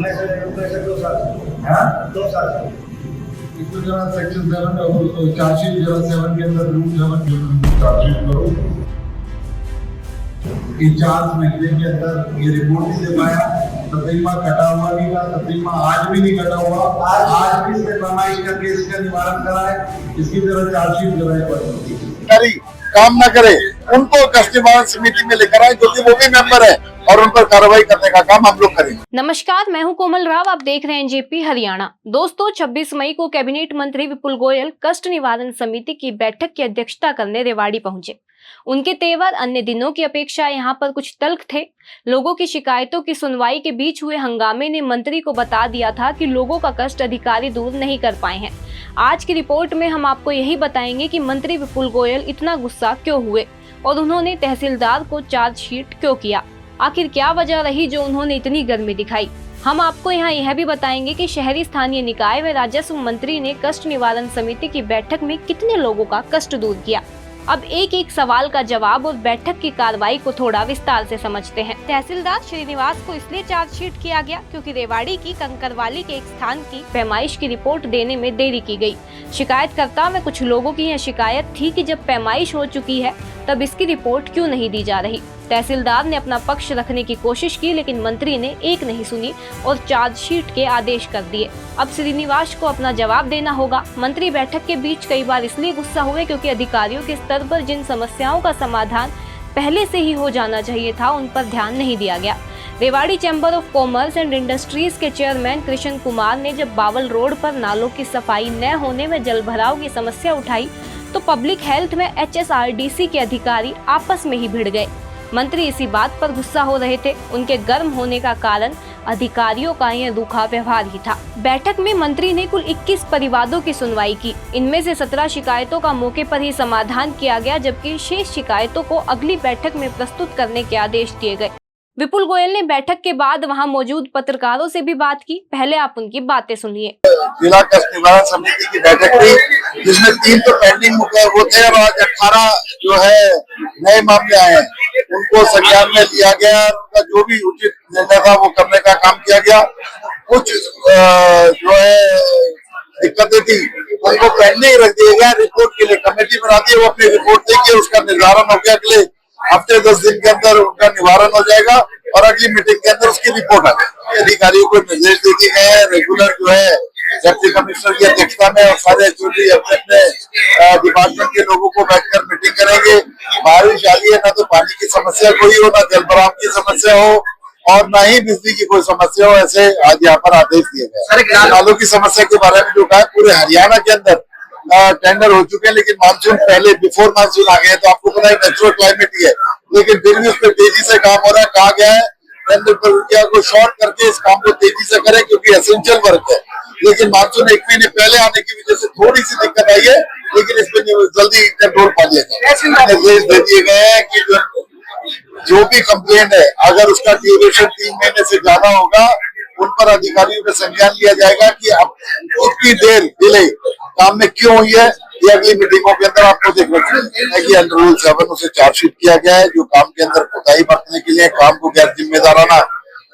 उनमें से 2 साल हाँ 2 साल इसमें जरा सेक्शन 7 चार्जशीट जरा 7 के अंदर रूल 7 चार्जशीट करो कि 4 महीने के अंदर ये रिपोर्ट नहीं दे पाया, तकरीमा कटा हुआ नहीं था, तकरीमा आज भी नहीं कटा हुआ, आज भी इसमें फरमाइश करके इसका निवारण कराए, इसकी जरा चार्जशीट जरा काम न करे उनको कस्टमर समिति में लेकर आए, जो कि वो भी मेंबर है, और उन पर कार्रवाई करने का काम हम लोग करेंगे। नमस्कार, मैं हूं कोमल राव, आप देख रहे हैं जेपी हरियाणा। दोस्तों, 26 मई को कैबिनेट मंत्री विपुल गोयल कष्ट निवारण समिति की बैठक की अध्यक्षता करने रेवाड़ी पहुंचे। उनके तेवर अन्य दिनों की अपेक्षा यहाँ पर कुछ तल्ख थे। लोगों की शिकायतों की सुनवाई के बीच हुए हंगामे ने मंत्री को बता दिया था कि लोगों का कष्ट अधिकारी दूर नहीं कर पाए हैं। आज की रिपोर्ट में हम आपको यही बताएंगे कि मंत्री विपुल गोयल इतना गुस्सा क्यों हुए और उन्होंने तहसीलदार को चार्जशीट क्यों किया। आखिर क्या वजह रही जो उन्होंने इतनी गर्मी दिखाई। हम आपको यहाँ यह भी बताएंगे कि शहरी स्थानीय निकाय व राजस्व मंत्री ने कष्ट निवारण समिति की बैठक में कितने लोगों का कष्ट दूर किया। अब एक एक सवाल का जवाब और बैठक की कार्रवाई को थोड़ा विस्तार से समझते हैं। तहसीलदार श्रीनिवास को इसलिए चार्जशीट किया गया क्योंकि रेवाड़ी की कंकरवाली के एक स्थान की पैमाइश की रिपोर्ट देने में देरी की गई। शिकायतकर्ता में कुछ लोगों की यह शिकायत थी कि जब पैमाइश हो चुकी है तब इसकी रिपोर्ट क्यों नहीं दी जा रही। तहसीलदार ने अपना पक्ष रखने की कोशिश की, लेकिन मंत्री ने एक नहीं सुनी और चार्जशीट के आदेश कर दिए। अब श्रीनिवास को अपना जवाब देना होगा। मंत्री बैठक के बीच कई बार इसलिए गुस्सा हुए क्योंकि अधिकारियों के स्तर पर जिन समस्याओं का समाधान पहले से ही हो जाना चाहिए था, उन पर ध्यान नहीं दिया गया। Rewari chamber of commerce and industries के चेयरमैन कृष्ण कुमार ने जब बावल रोड पर नालों की सफाई न होने में जल भराव की समस्या उठाई तो पब्लिक हेल्थ में HSRDC के अधिकारी आपस में ही भिड़ गए। मंत्री इसी बात पर गुस्सा हो रहे थे। उनके गर्म होने का कारण अधिकारियों का यह रूखा व्यवहार ही था। बैठक में मंत्री ने कुल 21 परिवादों की सुनवाई की। इनमें से 17 शिकायतों का मौके पर ही समाधान किया गया, जबकि शेष शिकायतों को अगली बैठक में प्रस्तुत करने के आदेश दिए गए। विपुल गोयल ने बैठक के बाद वहां मौजूद पत्रकारों से भी बात की। पहले आप उनकी बातें सुनिए। जिला कष्ट निवारण समिति की बैठक थी, जिसमें 3 तो पेंडिंग मुद्दे होते हैं और आज 18 जो है नए मामले आए हैं, उनको संज्ञान में लिया गया। उनका जो भी उचित निर्णय था वो करने का काम किया गया। कुछ जो है दिक्कतें थी उनको पेंडिंग रख दिया गया, रिपोर्ट के लिए कमेटी बना दी, वो अपनी रिपोर्ट देगी, उसका निर्धारण हो गया। अगले हफ्ते 10 दिन के अंदर उनका निवारण हो जाएगा और अगली मीटिंग के अंदर उसकी रिपोर्ट आ जाएगी। अधिकारियों को निर्देश दे दिए गए हैं। रेगुलर जो है डिप्टी कमिश्नर की अध्यक्षता में और सारे अपने अपने डिपार्टमेंट के लोगों को बैठकर मीटिंग करेंगे। बारिश आ रही है, ना तो पानी की समस्या कोई हो, ना जल भराव की समस्या हो और ना ही बिजली की कोई समस्या हो, ऐसे आज यहाँ पर आदेश दिए गए। नालों की समस्या के बारे में जो कहा, पूरे हरियाणा के अंदर टेंडर हो चुके हैं, लेकिन मानसून पहले बिफोर मानसून आ गए, तो आपको पता है नेचुरल क्लाइमेट ही है, लेकिन फिर भी उस पर तेजी से काम हो रहा है। कहा गया है टेंडर प्रक्रिया को शॉर्ट करके इस काम को तेजी से करें क्योंकि एसेंशियल वर्क है, लेकिन मानसून 1 महीने पहले आने की वजह से थोड़ी सी दिक्कत आई है, लेकिन इसमें जल्दी कंट्रोल पा लिया जाए। निर्देश दे दिए गए हैं कि जो भी कंप्लेंट है, अगर उसका ड्यूरेशन 3 महीने से ज्यादा होगा, उन पर अधिकारियों का संज्ञान लिया जाएगा कि अब इतनी देर डिले काम में क्यों हुई है। ये अगली मीटिंगों के अंदर आपको देखने को मिलेगा कि अंडर रूल 7 उसे चार्जशीट किया गया है, जो काम के अंदर कोताही बरतने के लिए, काम को गैर जिम्मेदाराना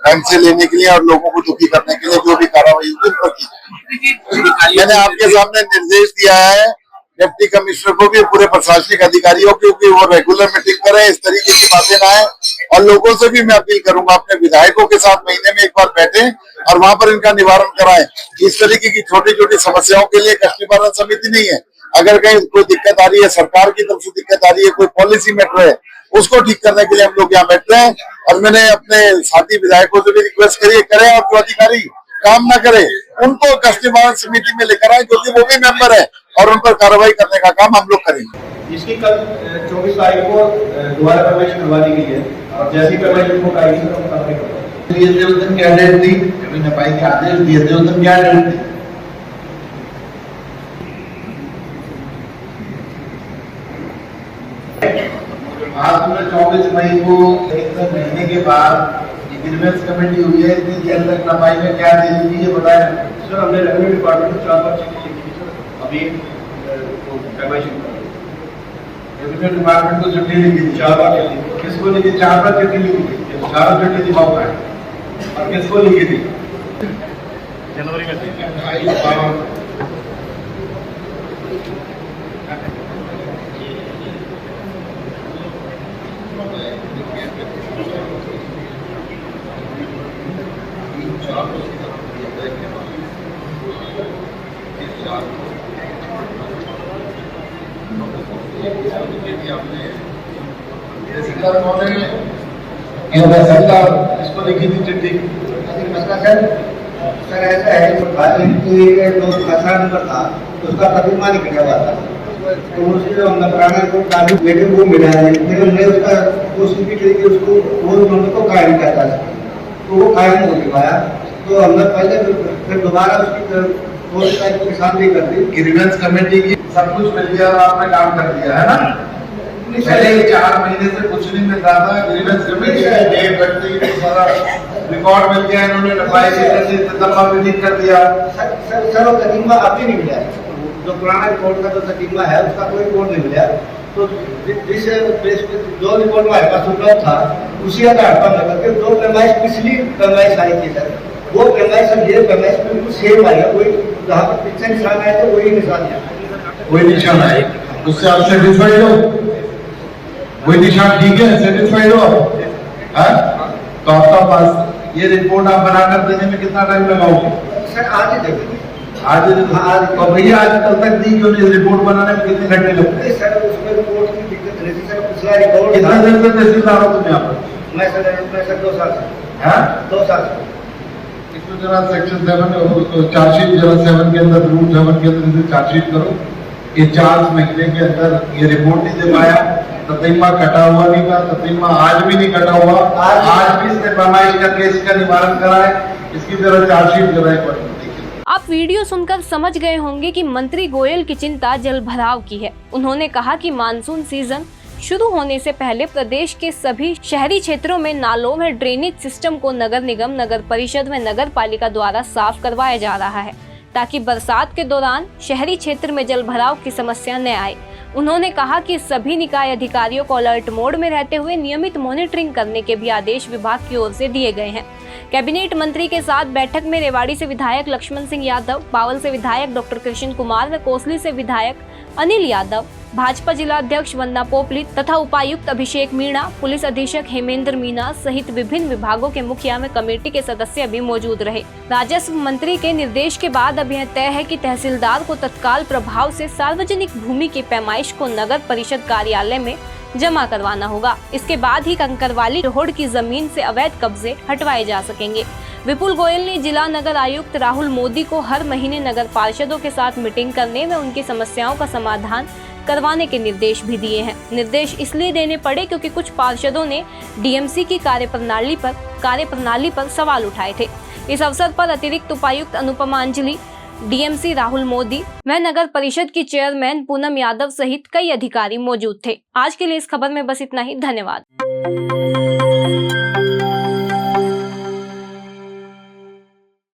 ढंग से लेने के लिए और लोगों को दुखी करने के लिए जो भी कार्रवाई उस पर की। मैंने आपके सामने निर्देश दिया है डिप्टी कमिश्नर को भी, पूरे प्रशासनिक अधिकारियों को कि वो रेगुलर मीटिंग करें, इस तरीके की बातें ना आए। और लोगों से भी मैं अपील करूंगा, अपने विधायकों के साथ महीने में एक बार बैठे और वहां पर इनका निवारण कराएं। इस तरीके की छोटी छोटी समस्याओं के लिए कष्ट निवारण समिति नहीं है। अगर कहीं कोई दिक्कत आ रही है, सरकार की तरफ से दिक्कत आ रही है, कोई पॉलिसी मैटर है, उसको ठीक करने के लिए हम लोग यहाँ बैठ रहे हैं। और मैंने अपने साथी विधायकों से भी रिक्वेस्ट करी करें, और जो अधिकारी काम न करे उनको कष्ट निवारण समिति में लेकर आए, जो कि वो भी मेंबर है, और उन पर कार्रवाई करने का काम हम लोग करेंगे। इसकी कल 24 तारीख को दोबारा प्रवेश करवा दी गई है और जैसी प्रवेश रिपोर्ट आएगी तो हम कार्रवाई करेंगे। उस दिन क्या डेट थी, कभी नपाई के आदेश दिए थे, उस दिन क्या डेट थी? आज 24 मई को 1 महीने के बाद ग्रीवेंस कमेटी हुई है, इतनी देर तक नपाई में क्या दे दी ये बताया सर। हमने रेवेन्यू डिपार्टमेंट को 4 बार चिट्ठी लिखी सर, अभी रेवेन्यू डिपार्टमेंट को चिट्ठी लिखी 4 बार लिखी। किसको लिखी? 4 बार चिट्ठी लिखी, 4 चिट्ठी दिमाग है और किसको लिखी थी? इसको लिखी थी चिट्ठी। सर ऐसा है कि जो खसरा नंबर था उसका तर्जुमा निकला हुआ था, तो उसके जो नजराना रिपोर्ट डाली लेकिन वो मिला है, लेकिन हमने उसका कोशिश भी की कि उसको वो नंबर को कायम किया जा सके, तो वो कायम हो नहीं पाया। तो हमने पहले फिर दोबारा उसकी कोशिश की शांति कर दी। ग्रीवेंस कमेटी की सब कुछ मिल गया और आपने काम कर दिया है ना। पहले 4 महीने से कुछ नहीं मिल रहा था, ग्रीवेंस कमेटी का डेट रखती सारा रिकॉर्ड मिल गया, इन्होंने लंबाई भी ठीक कर दिया। सर वो तर्जुमा अभी नहीं मिला, जो पुराना रिपोर्ट का जो तर्जुमा है उसका कोई रिपोर्ट नहीं मिला। तो जिस जो रिपोर्ट हमारे पास उपलब्ध था उसी आधार पर करके जो पैमाइश पिछली पैमाइश आई थी सर, वो पैमाइश और ये पैमाइश बिल्कुल सेम आई है, कोई जहाँ पर पिछले निशान आए थे वही निशान है, वही निशान है। उससे आप सेटिस्फाइड हो? वही निशान ठीक है, सेटिस्फाइड हो आप? तो आपका पास ये रिपोर्ट आप बनाकर देने में कितना टाइम लगाओगे? सर आज ही देखेंगे। आज और भैया आज कल तक दी क्यों नहीं? रिपोर्ट बनाने में कितने घंटे लगते हैं? सर उसमें रिपोर्ट की दिक्कत नहीं थी सर, पिछला रिकॉर्ड कितना दिन से तहसीलदार हो तुम यहाँ पर? मैं सर 2 साल से। हाँ 2 साल से। इसमें जरा सेक्शन 7 चार्जशीट जरा 7 के अंदर रूल 7 के अंदर इसे चार्जशीट करो। ये 4 महीने के अंदर ये रिपोर्ट नहीं दे पाया, ततीमा कटा हुआ नहीं था, ततीमा आज भी नहीं कटा हुआ, आज भी इसने पैमाइश करके इसका निवारण करा है। इसकी जरा चार्जशीट जरा एक बार देखिए। आप वीडियो सुनकर समझ गए होंगे कि मंत्री गोयल की चिंता जल भराव की है। उन्होंने कहा कि मानसून सीजन शुरू होने से पहले प्रदेश के सभी शहरी क्षेत्रों में नालों व ड्रेनेज सिस्टम को नगर निगम, नगर परिषद व नगर पालिका द्वारा साफ करवाया जा रहा है, ताकि बरसात के दौरान शहरी क्षेत्र में जल भराव की समस्या न आए। उन्होंने कहा कि सभी निकाय अधिकारियों को अलर्ट मोड में रहते हुए नियमित मॉनिटरिंग करने के भी आदेश विभाग की ओर से दिए गए हैं। कैबिनेट मंत्री के साथ बैठक में रेवाड़ी से विधायक लक्ष्मण सिंह यादव, बावल से विधायक डॉक्टर कृष्ण कुमार व कोसली से विधायक अनिल यादव, भाजपा जिला अध्यक्ष वंदना पोपली तथा उपायुक्त अभिषेक मीणा, पुलिस अधीक्षक हेमेंद्र मीना सहित विभिन्न विभागों के मुखिया व कमेटी के सदस्य भी मौजूद रहे। राजस्व मंत्री के निर्देश के बाद अब यह तय है कि तहसीलदार को तत्काल प्रभाव से सार्वजनिक भूमि की पैमाइश को नगर परिषद कार्यालय में जमा करवाना होगा। इसके बाद ही कंकरवाली रोड की जमीन से अवैध कब्जे हटवाए जा सकेंगे। विपुल गोयल ने जिला नगर आयुक्त राहुल मोदी को हर महीने नगर पार्षदों के साथ मीटिंग करने व उनकी समस्याओं का समाधान करवाने के निर्देश भी दिए हैं। निर्देश इसलिए देने पड़े क्योंकि कुछ पार्षदों ने डीएमसी की कार्यप्रणाली पर सवाल उठाए थे। इस अवसर पर अतिरिक्त उपायुक्त अनुपमा अंजलि, डीएमसी राहुल मोदी व नगर परिषद की चेयरमैन पूनम यादव सहित कई अधिकारी मौजूद थे। आज के लिए इस खबर में बस इतना ही। धन्यवाद।